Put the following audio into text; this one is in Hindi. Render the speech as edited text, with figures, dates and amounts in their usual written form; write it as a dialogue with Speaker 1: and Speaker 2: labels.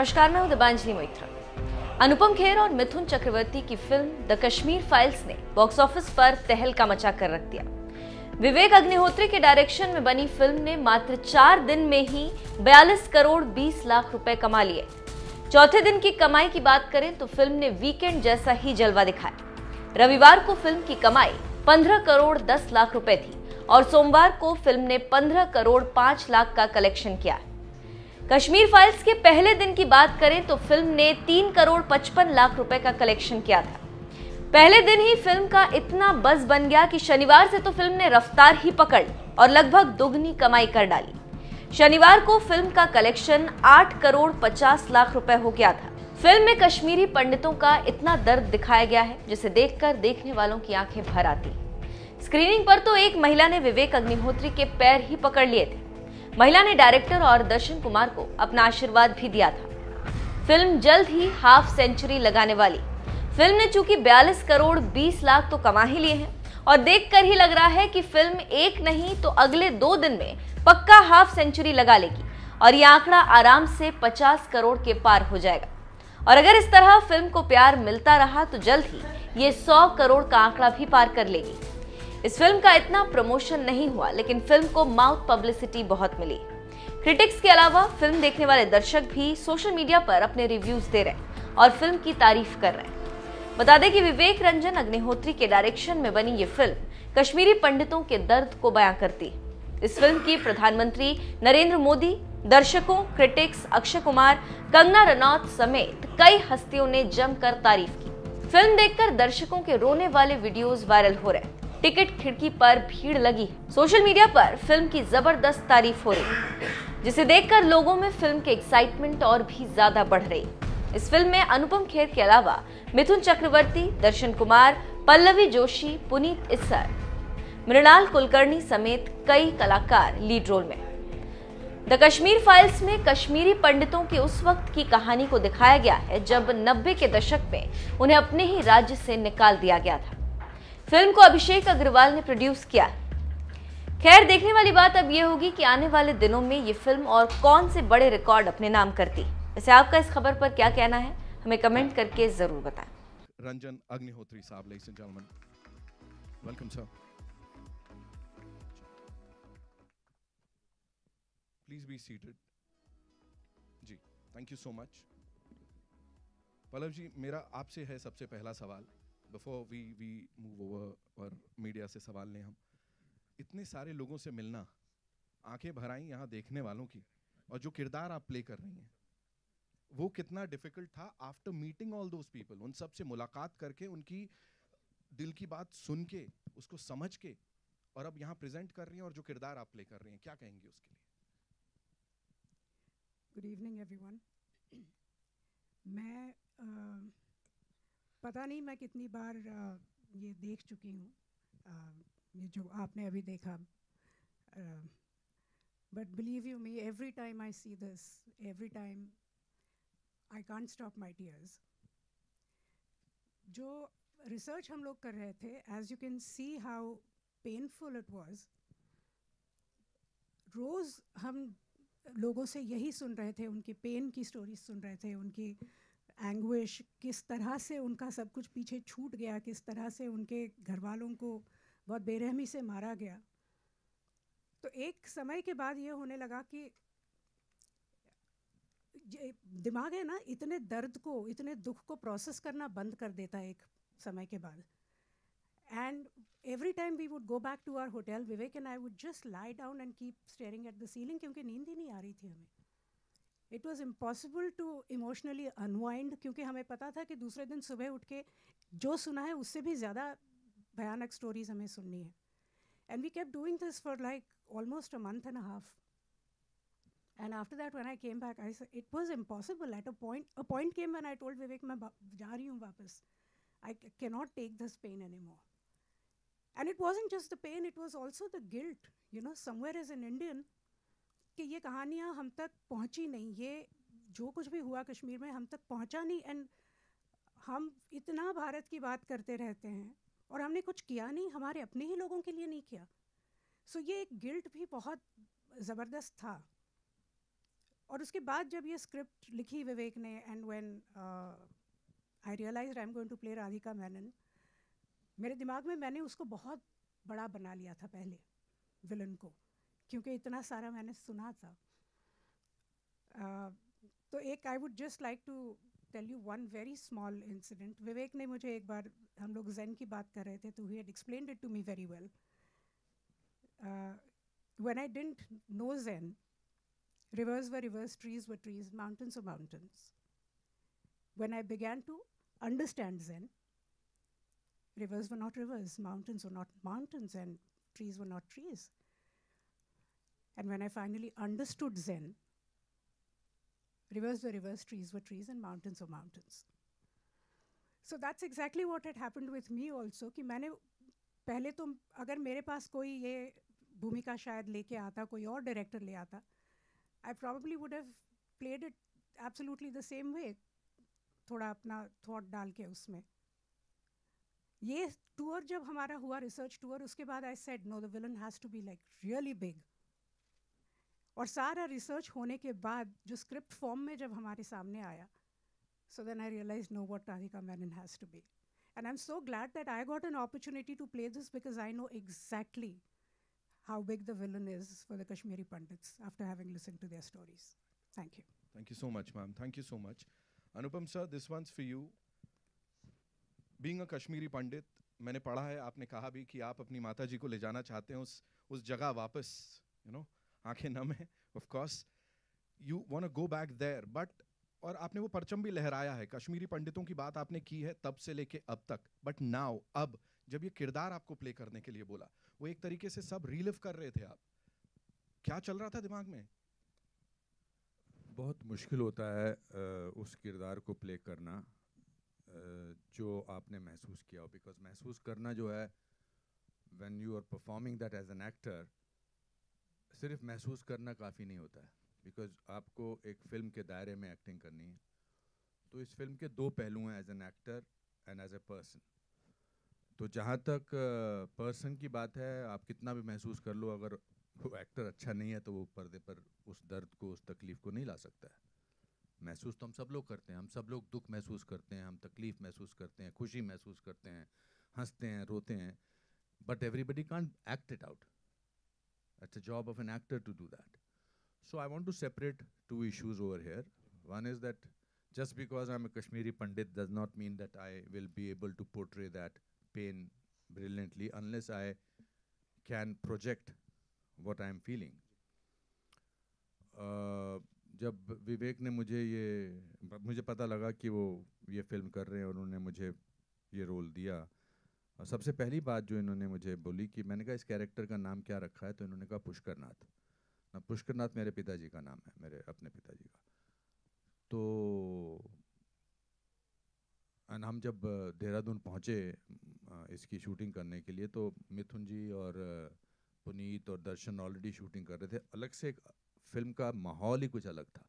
Speaker 1: नमस्कार, मैं हूं दिबांजलि मोइत्रा। अनुपम खेर और मिथुन चक्रवर्ती की फिल्म द कश्मीर फाइल्स ने बॉक्स ऑफिस पर तहलका मचा कर रख दिया। विवेक अग्निहोत्री के डायरेक्शन में बनी फिल्म ने मात्र 4 दिन में ही 42 करोड़ 20 लाख रुपए कमा लिए। चौथे दिन की कमाई की बात करें तो फिल्म ने वीकेंड जैसा ही जलवा दिखाया। रविवार को फिल्म की कमाई 15 करोड़ 10 लाख रुपए थी और सोमवार को फिल्म ने 15 करोड़ 5 लाख का कलेक्शन किया। कश्मीर फाइल्स के पहले दिन की बात करें तो फिल्म ने 3 करोड़ 55 लाख रुपए का कलेक्शन किया था। पहले दिन ही फिल्म का इतना बज़ बन गया कि शनिवार से तो फिल्म ने रफ्तार ही पकड़ और लगभग दुगनी कमाई कर डाली। शनिवार को फिल्म का कलेक्शन 8 करोड़ 50 लाख रुपए हो गया था। फिल्म में कश्मीरी पंडितों का इतना दर्द दिखाया गया है जिसे देखकर देखने वालों की आंखें भर आती। स्क्रीनिंग पर तो एक महिला ने विवेक अग्निहोत्री के पैर ही पकड़ लिए थे। महिला ने डायरेक्टर और दर्शन कुमार को अपना आशीर्वाद भी दिया था। फिल्म जल्द ही हाफ सेंचुरी लगाने वाली। फिल्म ने चूंकि 42 करोड़ 20 लाख तो कमा ही लिए हैं और देखकर ही लग रहा है कि फिल्म एक नहीं तो अगले 2 दिन में पक्का हाफ सेंचुरी लगा लेगी और यह आंकड़ा आराम से 50 करोड़ के पार हो जाएगा। और अगर इस तरह फिल्म को प्यार मिलता रहा तो जल्द ही ये 100 करोड़ का आंकड़ा भी पार कर लेगी। इस फिल्म का इतना प्रमोशन नहीं हुआ, लेकिन फिल्म को माउथ पब्लिसिटी बहुत मिली। क्रिटिक्स के अलावा फिल्म देखने वाले दर्शक भी सोशल मीडिया पर अपने रिव्यूज दे रहे हैं और फिल्म की तारीफ कर रहे हैं। बता दें कि विवेक रंजन अग्निहोत्री के डायरेक्शन में बनी ये फिल्म कश्मीरी पंडितों के दर्द को बयां करती है। इस फिल्म की प्रधानमंत्री नरेंद्र मोदी, दर्शकों, क्रिटिक्स, अक्षय कुमार, कंगना रनौत समेत कई हस्तियों ने जमकर तारीफ की। फिल्म देखकर दर्शकों के रोने वाले वीडियोज वायरल हो रहे हैं। टिकट खिड़की पर भीड़ लगी। सोशल मीडिया पर फिल्म की जबरदस्त तारीफ हो रही, जिसे देखकर लोगों में फिल्म के एक्साइटमेंट और भी ज्यादा बढ़ रही। इस फिल्म में अनुपम खेर के अलावा मिथुन चक्रवर्ती, दर्शन कुमार, पल्लवी जोशी, पुनीत इस्सर, मृणाल कुलकर्णी समेत कई कलाकार लीड रोल में। द कश्मीर फाइल्स में कश्मीरी पंडितों के उस वक्त की कहानी को दिखाया गया है जब 90 के दशक में उन्हें अपने ही राज्य से निकाल दिया गया था। फिल्म को अभिषेक अग्रवाल ने प्रोड्यूस किया। खैर, देखने वाली बात अब यह होगी कि आने वाले दिनों में ये फिल्म और कौन से बड़े रिकॉर्ड अपने नाम करती। वैसे आपका इस खबर पर क्या कहना है, हमें कमेंट करके जरूर बताएं।
Speaker 2: रंजन अग्निहोत्री साहब, ladies and gentleman, welcome sir. Please be seated. जी, thank you so much. Pallav ji, मेरा आपसे है सबसे पहला सवाल, बिफोर वी मूव ओवर और मीडिया से सवाल लें हम। इतने सारे लोगों से मिलना, आंखें भर आई यहाँ देखने वालों की, और जो किरदार आप प्ले कर रही हैं वो कितना डिफिकल्ट था after meeting all those people, उन सब से मुलाकात करके, उनकी दिल की बात सुन के, उसको समझ के, और अब यहाँ प्रेजेंट कर रही हैं और जो किरदार आप प्ले कर रही हैं, क्या कहेंगे उसके लिए?
Speaker 3: Good evening everyone. मैं पता नहीं मैं कितनी बार ये देख चुकी हूँ, ये जो आपने अभी देखा, but believe you me, every time I see this, every time I can't stop my tears. जो रिसर्च हम लोग कर रहे थे, as you can see how painful it was. रोज़ हम लोगों से यही सुन रहे थे, उनके पेन की स्टोरीज सुन रहे थे, उनकी एंग्विश, किस तरह से उनका सब कुछ पीछे छूट गया, किस तरह से उनके घर वालों को बहुत बेरहमी से मारा गया। तो एक समय के बाद ये होने लगा कि दिमाग है ना, इतने दर्द को, इतने दुख को प्रोसेस करना बंद कर देता है एक समय के बाद। And every time we would go back to our hotel, Vivek and I would just lie down and keep staring at the ceiling, क्योंकि नींद ही नहीं आ रही थी हमें। It was impossible to emotionally unwind, क्योंकि हमें पता था कि दूसरे दिन सुबह उठ के जो सुना है उससे भी ज़्यादा भयानक स्टोरीज हमें सुननी है। And we kept doing this for like almost a month and a half. And after that, when I came back, I said it was impossible. At a point came when I told Vivek, मैं जा रही हूँ वापस. I cannot take this pain anymore. And it wasn't just the pain, it was also the guilt. You know, somewhere as an Indian, कि ये कहानियाँ हम तक पहुँची नहीं, ये जो कुछ भी हुआ कश्मीर में हम तक पहुँचा नहीं। एंड हम इतना भारत की बात करते रहते हैं और हमने कुछ किया नहीं, हमारे अपने ही लोगों के लिए नहीं किया। सो ये एक गिल्ट भी बहुत ज़बरदस्त था। और उसके बाद जब ये स्क्रिप्ट लिखी विवेक ने, and when I realised I am going to play Radhika Menon, मेरे दिमाग में मैंने उसको बहुत बड़ा बना लिया था पहले, विलन को, क्योंकि इतना सारा मैंने सुना था. तो एक I would just like to tell you one very small incident. Vivek ने मुझे एक बार, हम लोग ज़ेन की बात कर रहे थे, तो he had explained it to me very well. When I didn't know Zen, rivers were rivers, trees were trees, mountains were mountains. When I began to understand Zen, rivers were not rivers, mountains were not mountains, and trees were not trees. And when I finally understood Zen, rivers were rivers, trees were trees, and mountains were mountains. So that's exactly what had happened with me also, कि मैंने पहले तो, अगर मेरे पास कोई ये भूमिका शायद लेके आता, कोई और डायरेक्टर ले आता, I probably would have played it absolutely the same way, थोड़ा अपना थॉट डाल के उसमें. ये टूर जब हमारा हुआ, रिसर्च टूर, उसके बाद I said no, the villain has to be like really big. और सारा रिसर्च होने के बाद जो स्क्रिप्ट फॉर्म में जब हमारे सामने आया, so then I realized no, what Radhika Menon has to be. And I'm so glad that I got an opportunity to play this, because I know exactly how big the villain is for the Kashmiri Pandits after having listened to their stories. Thank you.
Speaker 2: Thank you so much, ma'am. Thank you so much. Anupam sir, this one's for you. Being a Kashmiri Pandit, मैंने पढ़ा है, आपने कहा भी कि आप अपनी माता जी को ले जाना चाहते हैं उस जगह वापस, you know, आंखें नम है, of course. You want to go back there, but और आपने वो परचम भी लहराया है, कश्मीरी पंडितों की बात आपने की है तब से लेके अब तक. बट नाउ, अब जब ये किरदार आपको प्ले करने के लिए बोला, वो एक तरीके से सब रीलिव कर रहे थे आप, क्या चल रहा था दिमाग में?
Speaker 4: बहुत मुश्किल होता है उस किरदार को प्ले करना जो आपने महसूस किया हो, बिकॉज महसूस करना जो है, when you are performing that as an actor, सिर्फ महसूस करना काफ़ी नहीं होता है, बिकॉज आपको एक फ़िल्म के दायरे में एक्टिंग करनी है. तो इस फिल्म के दो पहलू हैं, as an actor and as a person. तो जहाँ तक पर्सन की बात है, आप कितना भी महसूस कर लो, अगर वो एक्टर अच्छा नहीं है तो वो पर्दे पर उस दर्द को, उस तकलीफ़ को नहीं ला सकता है. महसूस तो हम सब लोग करते हैं, हम सब लोग दुख महसूस करते हैं, हम तकलीफ़ महसूस करते हैं, खुशी महसूस करते हैं, हंसते हैं, रोते हैं, but everybody can't act it out. It's a job of an actor to do that. So I want to separate two issues over here. One is that just because I'm a Kashmiri Pandit does not mean that I will be able to portray that pain brilliantly unless I can project what I'm feeling. जब विवेक ने मुझे पता लगा कि वो ये फिल्म कर रहे हैं और उन्होंने मुझे ये रोल दिया, और सबसे पहली बात जो इन्होंने मुझे बोली कि मैंने कहा इस कैरेक्टर का नाम क्या रखा है, तो इन्होंने कहा पुष्करनाथ. पुष्करनाथ मेरे पिताजी का नाम है, मेरे अपने पिताजी का. तो हम जब देहरादून पहुँचे इसकी शूटिंग करने के लिए, तो मिथुन जी और पुनीत और दर्शन ऑलरेडी शूटिंग कर रहे थे. अलग से एक फिल्म का माहौल ही कुछ अलग था.